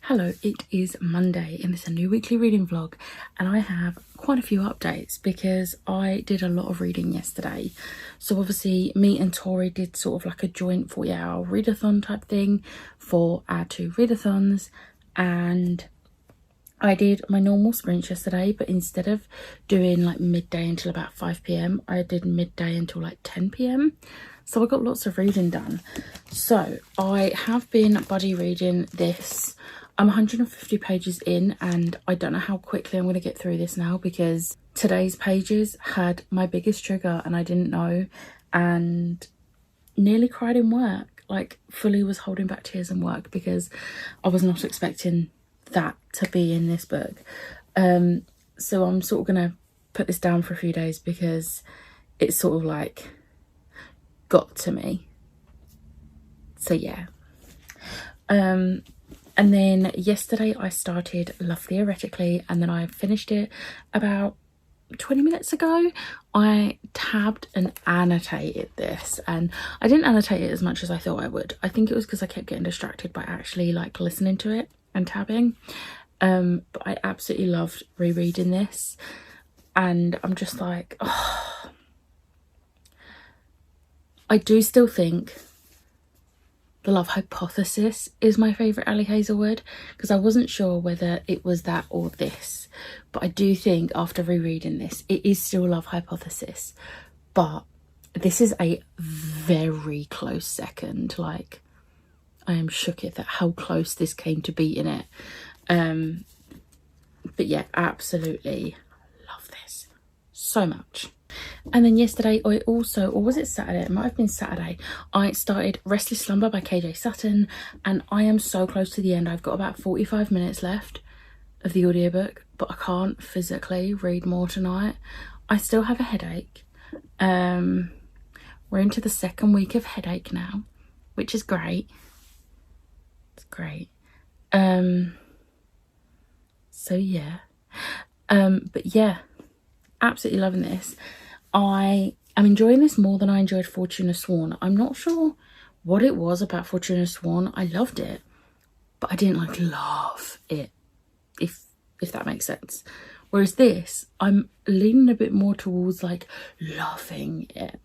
Hello, it is Monday and it's a new weekly reading vlog, and I have quite a few updates because I did a lot of reading yesterday. So obviously me and Tori did sort of like a joint 40-hour readathon type thing for our two readathons, and I did my normal sprints yesterday, but instead of doing like midday until about 5 p.m, I did midday until like 10 p.m. So I got lots of reading done. So I have been buddy reading this. I'm 150 pages in and I don't know how quickly I'm going to get through this now, because today's pages had my biggest trigger and I didn't know, and nearly cried in work. Like fully was holding back tears in work because I was not expecting that to be in this book. So I'm sort of gonna put this down for a few days because it's sort of like got to me. So yeah. And then yesterday I started Love Theoretically, and then I finished it about 20 minutes ago. I tabbed and annotated this, and I didn't annotate it as much as I thought I would. I think it was because I kept getting distracted by actually like listening to it and tabbing. But I absolutely loved rereading this, and I'm just like, oh, I do still think The Love Hypothesis is my favourite Ali Hazelwood, because I wasn't sure whether it was that or this, but I do think after rereading this it is still Love Hypothesis, but this is a very close second. Like, I am shook at that how close this came to beating it. But yeah, absolutely love this so much. And then yesterday I also, or was it Saturday? It might have been Saturday. I started Restless Slumber by KJ Sutton, and I am so close to the end. I've got about 45 minutes left of the audiobook, but I can't physically read more tonight. I still have a headache. We're into the second week of headache now, which is great. It's great. So yeah. But yeah, absolutely loving this. I am enjoying this more than I enjoyed Fortuna Sworn. I'm not sure what it was about Fortuna Sworn. I loved it, but I didn't like love it, if that makes sense. Whereas this, I'm leaning a bit more towards like loving it.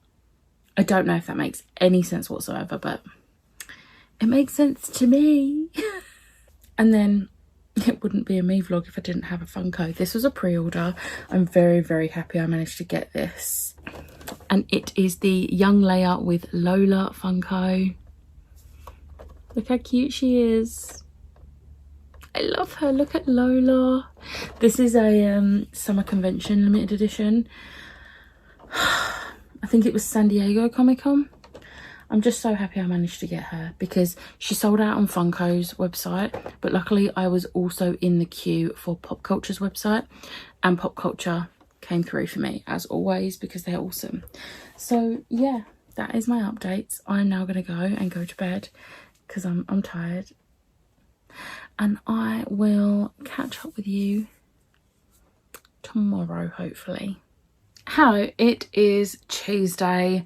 I don't know if that makes any sense whatsoever, but it makes sense to me. And then it wouldn't be a me vlog if I didn't have a Funko. This was a pre-order. I'm very, very happy I managed to get this. And it is the Young Leia with Lola Funko. Look how cute she is. I love her. Look at Lola. This is a summer convention limited edition. I think it was San Diego Comic-Con. I'm just so happy I managed to get her because she sold out on Funko's website, but luckily I was also in the queue for Pop Culture's website, and Pop Culture came through for me as always because they're awesome. So yeah, that is my updates. I'm now going to go to bed because I'm tired, and I will catch up with you tomorrow hopefully. Hello, it is Tuesday.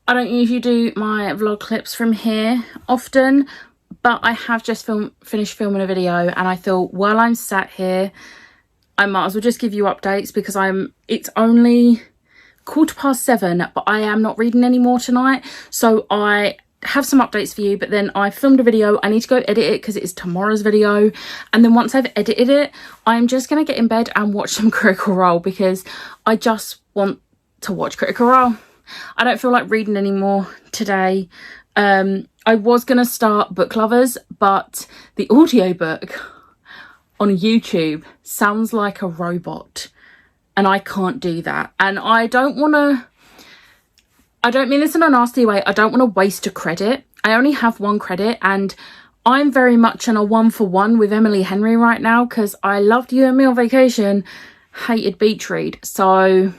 I don't usually do my vlog clips from here often, but I have just finished filming a video, and I thought while I'm sat here I might as well just give you updates because it's only 7:15, but I am not reading any more tonight, so I have some updates for you. But then I filmed a video, I need to go edit it because it is tomorrow's video, and then once I've edited it I'm just gonna get in bed and watch some Critical Role because I just want to watch Critical Role. I don't feel like reading anymore today. I was going to start Book Lovers, but the audiobook on YouTube sounds like a robot, and I can't do that. And I don't mean this in a nasty way, I don't want to waste a credit. I only have one credit, and I'm very much on a 1-for-1 with Emily Henry right now because I loved You and Me on Vacation, hated Beach Read, so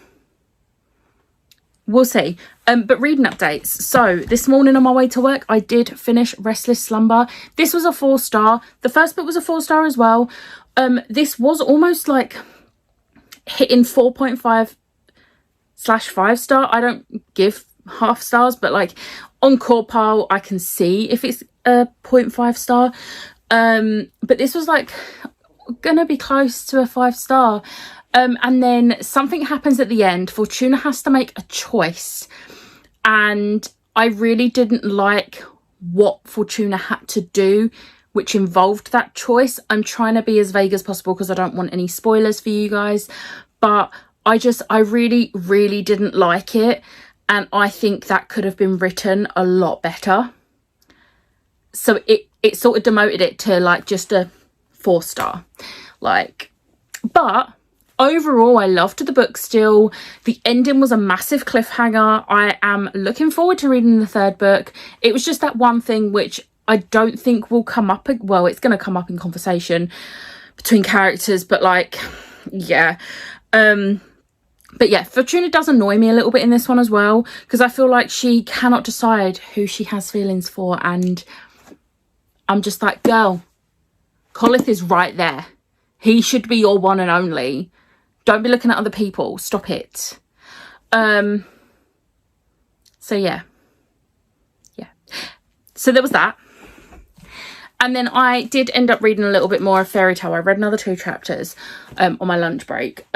we'll see. But reading updates. So this morning on my way to work I did finish Restless Slumber. This was a 4-star. The first book was a 4-star as well. This was almost like hitting 4.5/5-star. I don't give half stars, but like on Core Pile I can see if it's a 0.5 star. But this was like gonna be close to a 5-star. And then something happens at the end. Fortuna has to make a choice, and I really didn't like what Fortuna had to do, which involved that choice. I'm trying to be as vague as possible because I don't want any spoilers for you guys, but I really, really didn't like it, and I think that could have been written a lot better. So it sort of demoted it to like just a 4-star, like, but overall, I loved the book still. The ending was a massive cliffhanger. I am looking forward to reading the 3rd book. It was just that one thing which I don't think will come up. Well, it's going to come up in conversation between characters, but like, yeah. But yeah, Fortuna does annoy me a little bit in this one as well, because I feel like she cannot decide who she has feelings for. And I'm just like, girl, Colith is right there. He should be your one and only. Don't be looking at other people. Stop it. So yeah. So there was that. And then I did end up reading a little bit more of Fairy Tale. I read another 2 chapters on my lunch break.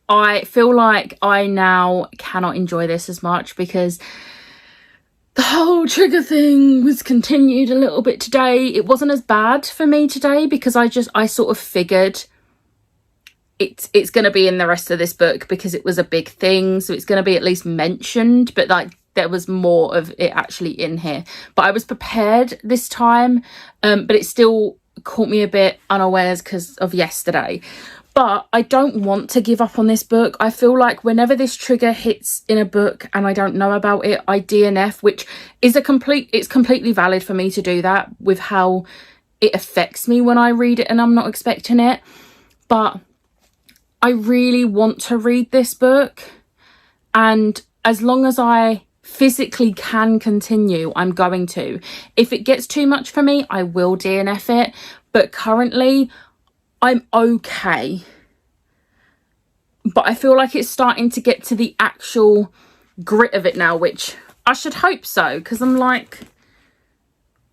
I feel like I now cannot enjoy this as much because the whole trigger thing was continued a little bit today. It wasn't as bad for me today because I sort of figured it's going to be in the rest of this book because it was a big thing. So it's going to be at least mentioned, but like there was more of it actually in here. But I was prepared this time, but it still caught me a bit unawares because of yesterday. But I don't want to give up on this book. I feel like whenever this trigger hits in a book and I don't know about it, I DNF, which is it's completely valid for me to do that with how it affects me when I read it and I'm not expecting it. But I really want to read this book, and as long as I physically can continue, I'm going to. If it gets too much for me, I will DNF it, but currently I'm okay. But I feel like it's starting to get to the actual grit of it now, which I should hope so, because I'm like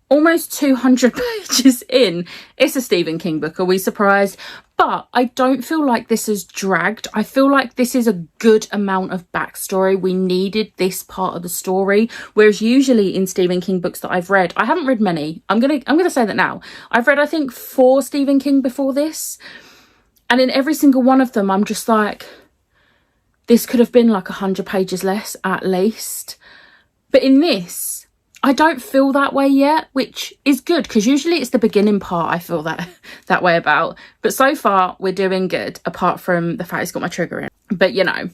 almost 200 pages in. It's a Stephen King book, are we surprised? But I don't feel like this is dragged. I feel like this is a good amount of backstory. We needed this part of the story, whereas usually in Stephen King books that I've read, I haven't read many. I'm gonna say that now. I've read, I think, 4 Stephen King before this, and in every single one of them, I'm just like, this could have been like 100 pages less at least. But in this, I don't feel that way yet, which is good because usually it's the beginning part I feel that way about. But so far we're doing good, apart from the fact it's got my trigger in. But you know,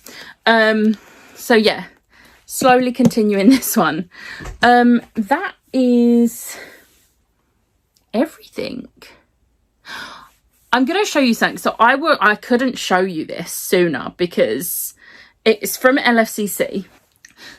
so yeah, slowly continuing this one. That is everything. I'm going to show you something. So I couldn't show you this sooner because it's from LFCC.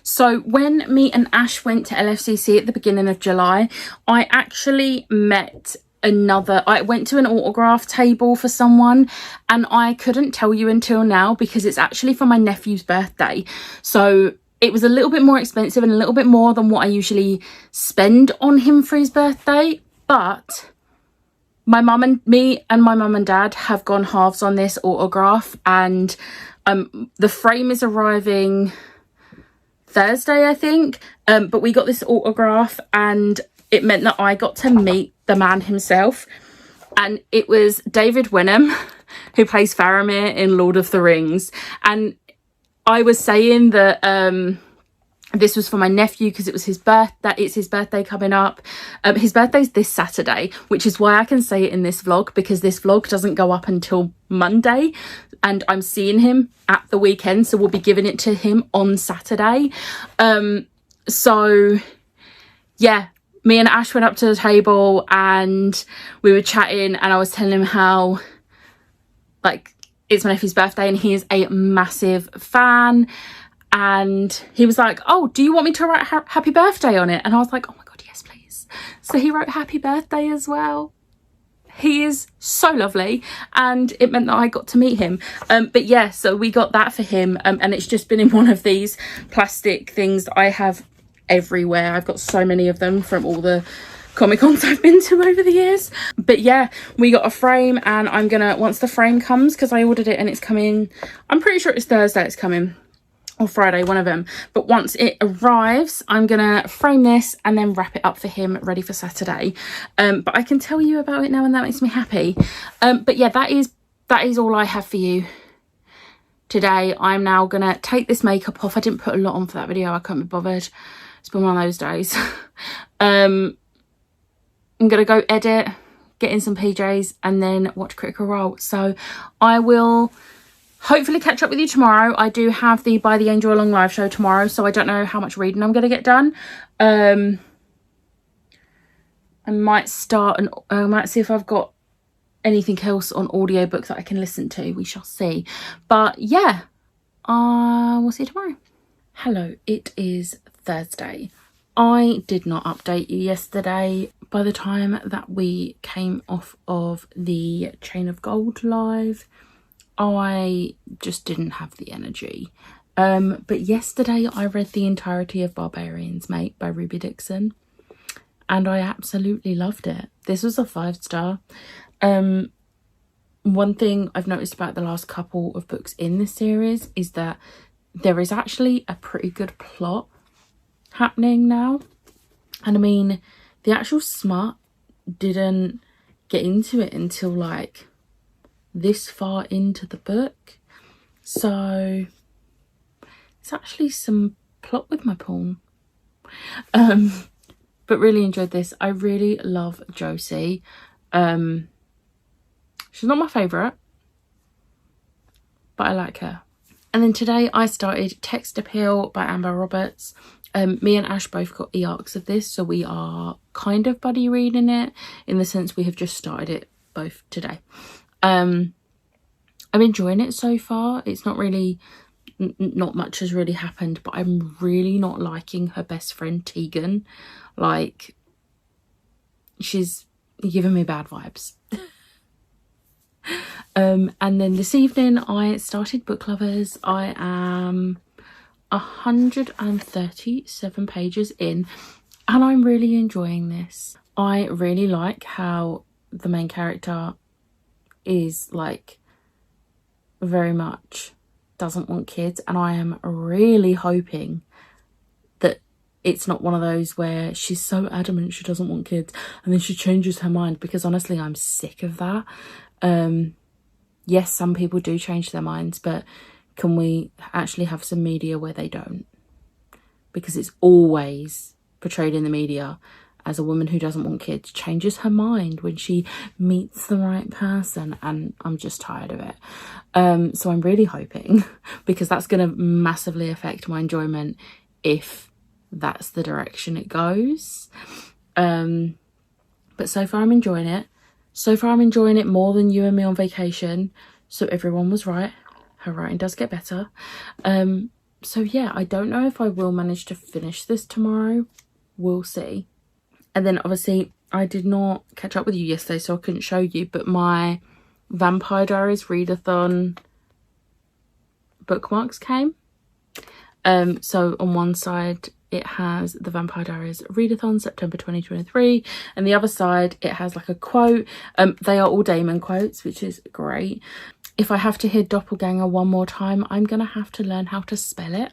So when me and Ash went to LFCC at the beginning of July, I actually met I went to an autograph table for someone, and I couldn't tell you until now because it's actually for my nephew's birthday. So it was a little bit more expensive and a little bit more than what I usually spend on him for his birthday. But my mum and my mum and dad have gone halves on this autograph, and the frame is arriving Thursday, I think, but we got this autograph and it meant that I got to meet the man himself, and it was David Wenham, who plays Faramir in Lord of the Rings. And I was saying that this was for my nephew because it was his birthday. It's his birthday coming up. His birthday's this Saturday, which is why I can say it in this vlog, because this vlog doesn't go up until Monday and I'm seeing him at the weekend, so we'll be giving it to him on Saturday. So yeah, me and Ash went up to the table and we were chatting, and I was telling him how, like, it's my nephew's birthday and he is a massive fan. And he was like, oh, do you want me to write happy birthday on it? And I was like, oh my God, yes, please. So he wrote happy birthday as well. He is so lovely, and it meant that I got to meet him. But yeah, so we got that for him, and it's just been in one of these plastic things that I have everywhere. I've got so many of them from all the Comic Cons I've been to over the years. But yeah, we got a frame, and I'm gonna, once the frame comes, because I ordered it and it's coming, I'm pretty sure it's Thursday it's coming, or Friday, one of them. But once it arrives, I'm gonna frame this and then wrap it up for him, ready for Saturday. But I can tell you about it now, and that makes me happy. But yeah, that is all I have for you today. I'm now gonna take this makeup off. I didn't put a lot on for that video, I couldn't be bothered. It's been one of those days. I'm gonna go edit, get in some PJs, and then watch Critical Role. So I will hopefully catch up with you tomorrow. I do have the By the Angel Along live show tomorrow, so I don't know how much reading I'm going to get done. I might start and I might see if I've got anything else on audiobook that I can listen to. We shall see. But yeah, we'll see you tomorrow. Hello, it is Thursday. I did not update you yesterday. By the time that we came off of the Chain of Gold live, I just didn't have the energy. But yesterday I read the entirety of Barbarian's Mate by Ruby Dixon, and I absolutely loved it. This was a 5-star. One thing I've noticed about the last couple of books in this series is that there is actually a pretty good plot happening now. And I mean, the actual smut didn't get into it until like this far into the book, so it's actually some plot with my porn. But really enjoyed this. I really love Josie. She's not my favourite, but I like her. And then today I started Text Appeal by Amber Roberts. Me and Ash both got e-arcs of this, so we are kind of buddy reading it, in the sense we have just started it both today. I'm enjoying it so far. It's not really, not much has really happened, but I'm really not liking her best friend Tegan. Like, she's giving me bad vibes. And then this evening I started Book Lovers. I am 137 pages in, and I'm really enjoying this. I really like how the main character is like very much doesn't want kids, and I am really hoping that it's not one of those where she's so adamant she doesn't want kids and then she changes her mind, because honestly I'm sick of that. Yes, some people do change their minds, but can we actually have some media where they don't? Because it's always portrayed in the media as a woman who doesn't want kids changes her mind when she meets the right person, and I'm just tired of it. So I'm really hoping, because that's going to massively affect my enjoyment if that's the direction it goes. But so far I'm enjoying it. So far I'm enjoying it more than You and Me on Vacation. So everyone was right. Her writing does get better. So yeah, I don't know if I will manage to finish this tomorrow. We'll see. And then obviously I did not catch up with you yesterday, so I couldn't show you, but my Vampire Diaries readathon bookmarks came. So on one side it has the Vampire Diaries readathon September 2023, and the other side it has like a quote. They are all Damon quotes, which is great. If I have to hear doppelganger one more time, I'm gonna have to learn how to spell it.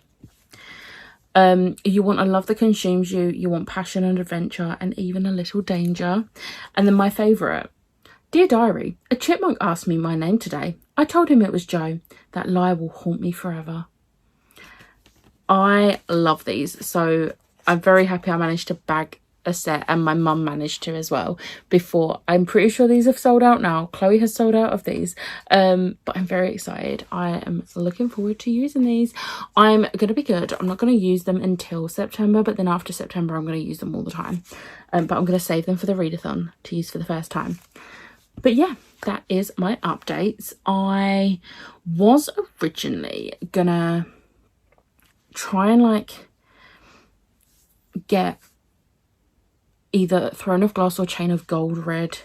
You want a love that consumes you, you want passion and adventure, and even a little danger. And then my favourite: Dear Diary, a chipmunk asked me my name today. I told him it was Joe. That lie will haunt me forever. I love these, so I'm very happy I managed to bag a set, and my mum managed to as well before. I'm pretty sure these have sold out now. Chloe has sold out of these, but I'm very excited. I am looking forward to using these. I'm gonna be good. I'm not gonna use them until September, but then after September I'm gonna use them all the time. But I'm gonna save them for the readathon to use for the first time. But yeah, that is my updates. I was originally gonna try and like get either Throne of Glass or Chain of Gold read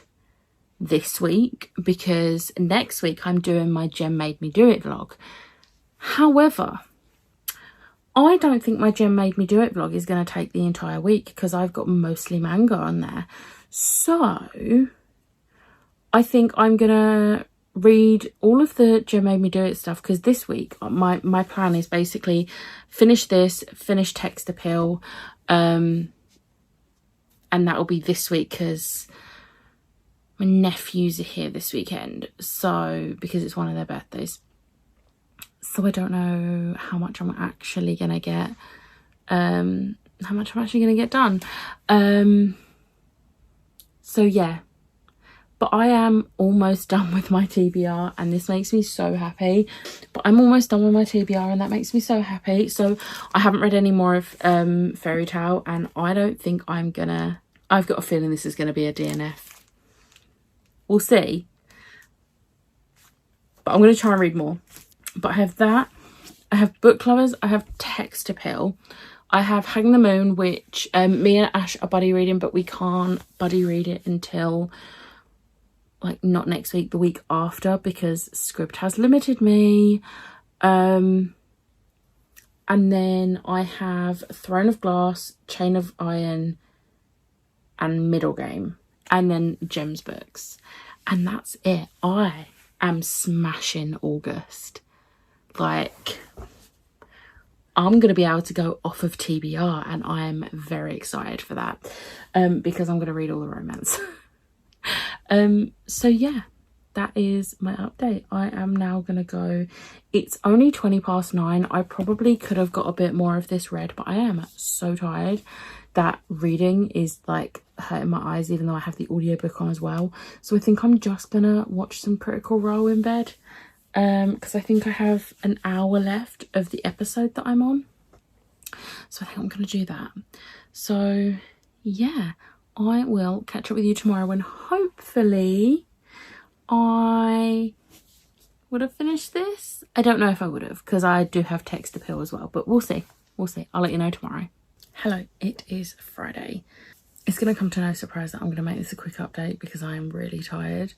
this week, because next week I'm doing my Jem Made Me Do It vlog. However, I don't think my Gem Made Me Do It vlog is going to take the entire week because I've got mostly manga on there. So I think I'm going to read all of the Gem Made Me Do It stuff, because this week my plan is basically finish this, finish Text Appeal, and that will be this week because my nephews are here this weekend, so because it's one of their birthdays. So I don't know how much I'm actually gonna get done. So yeah, but I am almost done with my TBR, and this makes me so happy. But I'm almost done with my TBR, and that makes me so happy. So I haven't read any more of Fairy Tale, and I don't think I've got a feeling this is gonna be a DNF. We'll see, but I'm gonna try and read more. But I have that, I have Book Lovers, I have Text Appeal, I have Hang the Moon, which me and Ash are buddy reading, but we can't buddy read it until like not next week, the week after, because Scribd has limited me. And then I have Throne of Glass, Chain of Iron and Middle Game, and then Gems books, and that's it. I am smashing August. Like, I'm gonna be able to go off of TBR, and I'm very excited for that, because I'm gonna read all the romance. So yeah, that is my update. I am now gonna go. It's only 9:20. I probably could have got a bit more of this read, but I am so tired that reading is like hurting my eyes, even though I have the audiobook on as well. So I think I'm just gonna watch some Critical Role in bed, because I think I have an hour left of the episode that I'm on, so I think I'm gonna do that. So yeah, I will catch up with you tomorrow when hopefully I would have finished this. I don't know if I would have, because I do have Text Appeal as well, but we'll see. I'll let you know tomorrow. Hello, it is Friday. It's going to come to no surprise that I'm going to make this a quick update because I am really tired.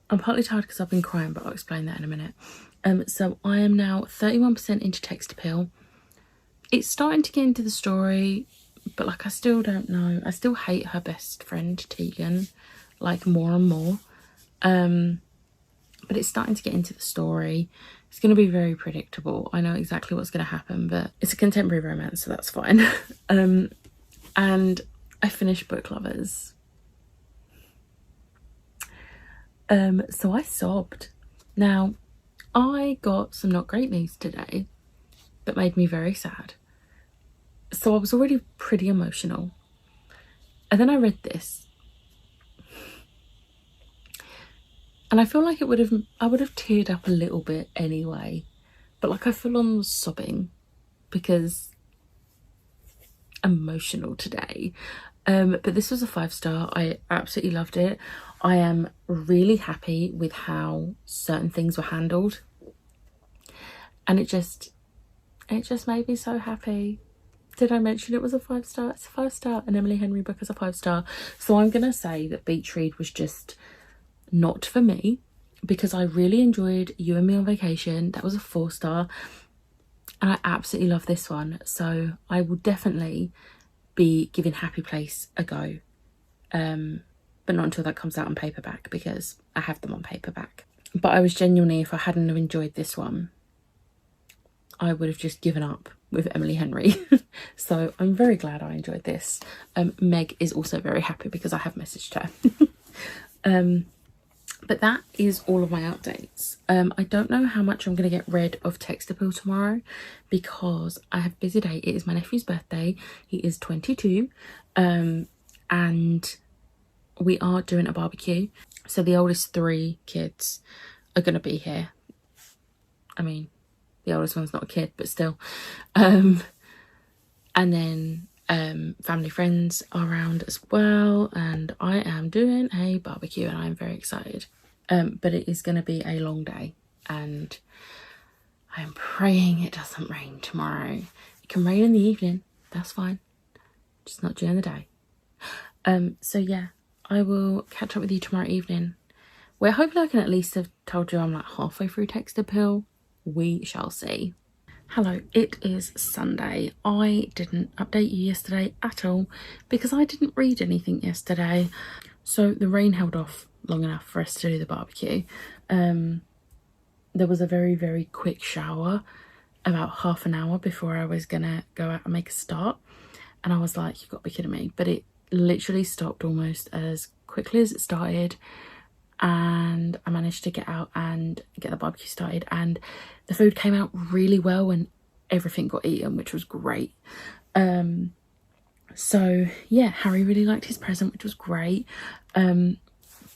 I'm partly tired because I've been crying, but I'll explain that in a minute. So I am now 31% into Text Appeal. It's starting to get into the story, but like I still don't know. I still hate her best friend Tegan, like more and more. But it's starting to get into the story. It's going to be very predictable. I know exactly what's going to happen, but it's a contemporary romance, so that's fine. And I finished Book Lovers. So I sobbed. Now, I got some not great news today that made me very sad. So I was already pretty emotional. And then I read this. And I feel like I would have teared up a little bit anyway. But like I full on was sobbing because I'm emotional today. But this was a 5-star. I absolutely loved it. I am really happy with how certain things were handled. And it just made me so happy. Did I mention it was a 5-star? It's a 5-star. An Emily Henry book is a 5-star. So I'm going to say that Beach Read was just not for me, because I really enjoyed You and Me on Vacation. That was a 4-star. And I absolutely love this one. So I will definitely be giving Happy Place a go. But not until that comes out on paperback, because I have them on paperback. But I was genuinely, if I hadn't have enjoyed this one, I would have just given up with Emily Henry. So I'm very glad I enjoyed this. Meg is also very happy because I have messaged her. But that is all of my updates. I don't know how much I'm going to get rid of Text Appeal tomorrow because I have a busy day. It is my nephew's birthday. He is 22. And we are doing a barbecue. So the oldest 3 kids are going to be here. I mean, the oldest one's not a kid, but still. And then family friends are around as well, and I am doing a barbecue and I'm very excited. But it is going to be a long day, and I am praying it doesn't rain tomorrow. It can rain in the evening, that's fine, just not during the day. So yeah, I will catch up with you tomorrow evening, where hopefully I can at least have told you I'm like halfway through Text Appeal. We shall see. Hello, it is Sunday. I didn't update you yesterday at all because I didn't read anything yesterday. So the rain held off long enough for us to do the barbecue. There was a very, very quick shower about half an hour before I was gonna go out and make a start. And I was like, you've got to be kidding me. But it literally stopped almost as quickly as it started. And I managed to get out and get the barbecue started, and the food came out really well and everything got eaten, which was great. So yeah, Harry really liked his present, which was great. But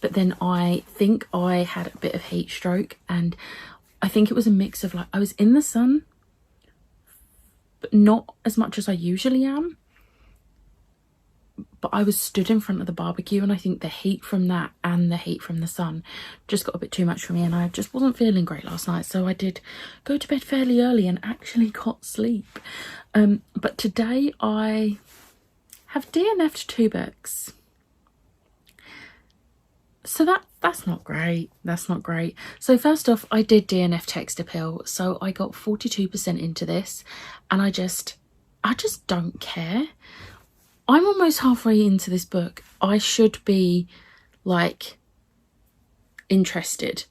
then I think I had a bit of heat stroke, and I think it was a mix of, like, I was in the sun but not as much as I usually am, but I was stood in front of the barbecue, and I think the heat from that and the heat from the sun just got a bit too much for me, and I just wasn't feeling great last night. So I did go to bed fairly early and actually got sleep. But today I have DNF'd 2 books. So that's not great. That's not great. So first off, I did DNF Text Appeal. So I got 42% into this, and I just don't care. I'm almost halfway into this book. I should be, like, interested.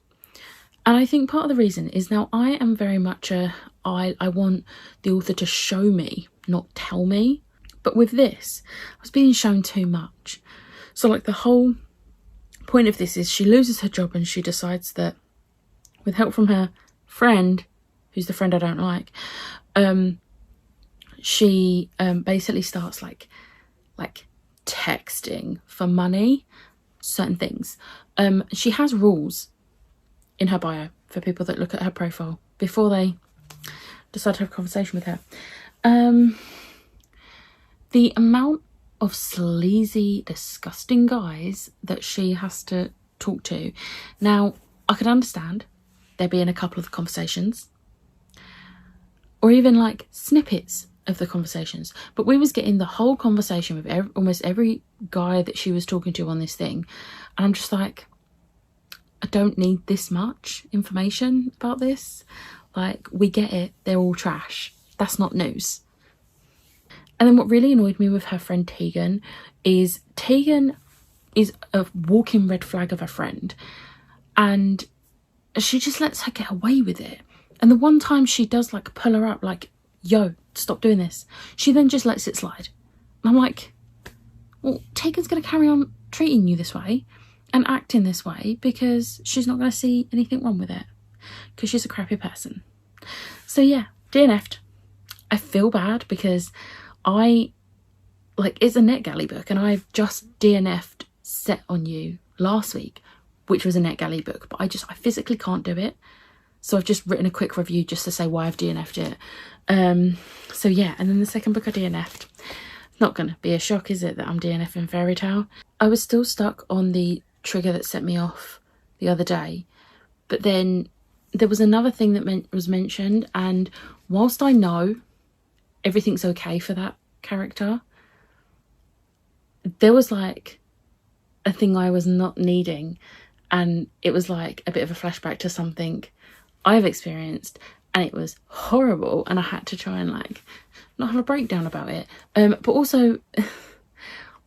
And I think part of the reason is, now I am very much I want the author to show me, not tell me. But with this, I was being shown too much. So, like, the whole point of this is she loses her job and she decides that, with help from her friend, who's the friend I don't like, she basically starts like texting for money, certain things. She has rules in her bio for people that look at her profile before they decide to have a conversation with her. The amount of sleazy, disgusting guys that she has to talk to. Now, I could understand there being a couple of the conversations, or even like snippets of the conversations, but we was getting the whole conversation with almost every guy that she was talking to on this thing, and I'm just like, I don't need this much information about this. Like, we get it, they're all trash, that's not news. And then what really annoyed me with her friend Tegan is a walking red flag of a friend, and she just lets her get away with it. And the one time she does, like, pull her up, like, yo, stop doing this, she then just lets it slide. And I'm like, well, Tegan's going to carry on treating you this way and acting this way because she's not going to see anything wrong with it, because she's a crappy person. So yeah, DNF'd. I feel bad because it's a NetGalley book, and I've just DNF'd Set on You last week, which was a NetGalley book, but I physically can't do it. So I've just written a quick review just to say why I've DNF'd it. So yeah, and then the second book I DNF'd. Not going to be a shock, is it, that I'm DNFing Fairy Tale? I was still stuck on the trigger that set me off the other day, but then there was another thing that was mentioned, and whilst I know everything's okay for that character, there was like a thing I was not needing, and it was like a bit of a flashback to something I've experienced, and it was horrible, and I had to try and like not have a breakdown about it. But also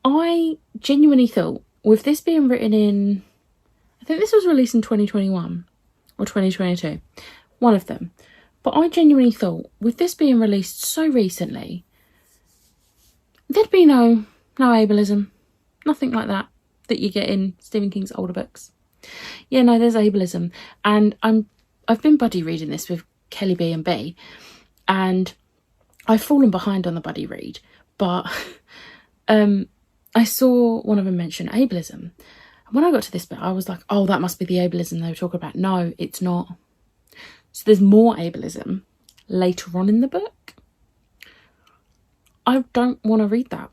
I genuinely thought, with this being written in, I think this was released in 2021 or 2022, one of them, but I genuinely thought, with this being released so recently, there'd be no ableism, nothing like that you get in Stephen King's older books. Yeah, no, there's ableism, and I've been buddy reading this with Kelly B and B, and I've fallen behind on the buddy read, but I saw one of them mention ableism, and when I got to this bit, I was like, oh, that must be the ableism they were talking about. No, it's not. So there's more ableism later on in the book. I don't want to read that.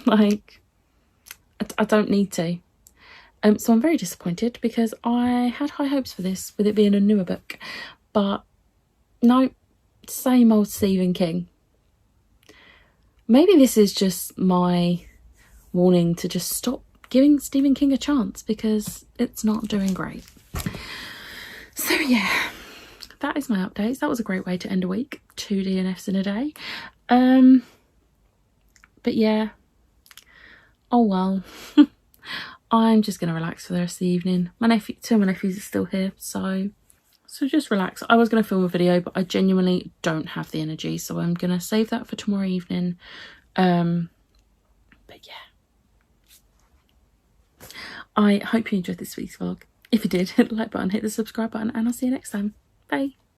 Like, I don't need to. So I'm very disappointed because I had high hopes for this, with it being a newer book. But no, same old Stephen King. Maybe this is just my warning to just stop giving Stephen King a chance, because it's not doing great. So yeah, that is my updates. That was a great way to end a week. 2 DNFs in a day. But yeah, oh well. I'm just going to relax for the rest of the evening. Two of my nephews are still here, so just relax. I was going to film a video, but I genuinely don't have the energy, so I'm going to save that for tomorrow evening. But yeah, I hope you enjoyed this week's vlog. If you did, hit the like button, hit the subscribe button, and I'll see you next time. Bye.